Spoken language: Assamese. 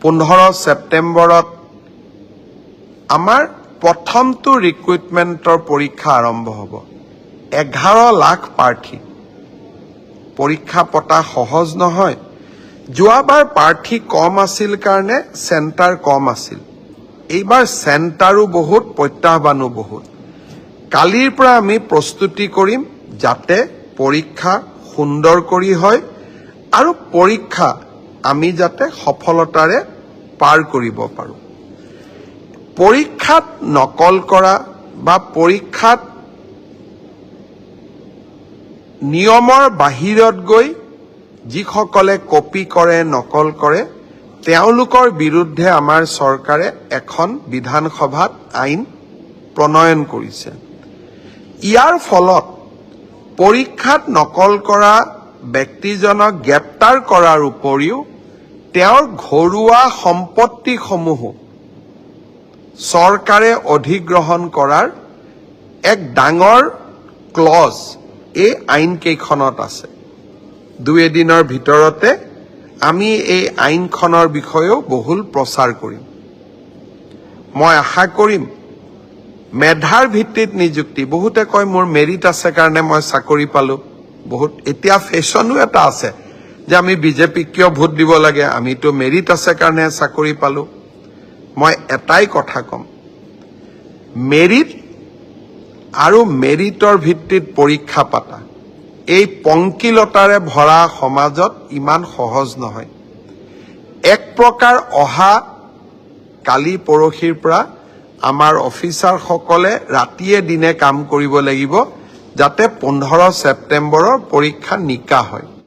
15 ছেপ্টেম্বৰত আমাৰ প্ৰথমটো ৰিক্ৰুটমেণ্টৰ পৰীক্ষা আৰম্ভ হ'ব। 11 লাখ প্ৰাৰ্থী। পৰীক্ষা পতা সহজ নহয়। যোৱাবাৰ প্ৰাৰ্থী কম আছিল কাৰণে চেণ্টাৰ কম আছিল। এইবাৰ চেণ্টাৰো বহুত, প্ৰত্যাহ্বানো বহুত। কালিৰ পৰা আমি প্ৰস্তুতি কৰিম যাতে পৰীক্ষা সুন্দৰ কৰি হয় আৰু পৰীক্ষা আমি যাতে সফলতাৰে পাৰ কৰিব পাৰোঁ। পৰীক্ষাত নকল কৰা বা পৰীক্ষাত নিয়মৰ বাহিৰত গৈ যিসকলে কপি কৰে, নকল কৰে, তেওঁলোকৰ বিৰুদ্ধে আমাৰ চৰকাৰে এখন বিধানসভাত আইন প্ৰণয়ন কৰিছে। ইয়াৰ ফলত পৰীক্ষাত নকল কৰা ব্যক্তিজনক গ্ৰেপ্তাৰ কৰাৰ উপৰিও তেওঁৰ ঘৰুৱা সম্পত্তিসমূহো চৰকাৰে অধিগ্ৰহণ কৰাৰ এক ডাঙৰ ক্লজ এই আইনকেইখনত আছে। 2 দিনৰ ভিতৰতে আমি এই আইনখনৰ বিষয়েও বহুল প্ৰচাৰ কৰিম। মই আশা কৰিম মেধাৰ ভিত্তিত নিযুক্তি। বহুতে কয় মোৰ মেৰিট আছে কাৰণে মই চাকৰি পালোঁ। এতিয়া ফেশ্বনো এটা আছে যে আমি বিজেপিক কিয় ভোট দিব লাগে, আমিতো মেৰিট আছে কাৰণে চাকৰি পালোঁ। মই এটাই কথা ক'ম, মেৰিট আৰু মেৰিটৰ ভিত্তিত পৰীক্ষা পাতা এই পংকিলতাৰে ভৰা সমাজত ইমান সহজ নহয়। এক প্ৰকাৰ অহা কালি পৰহিৰ পৰা আমাৰ অফিচাৰসকলে ৰাতিয়ে দিনে কাম কৰিব লাগিব যাতে 15 ছেপ্টেম্বৰৰ পৰীক্ষা নিকা হয়।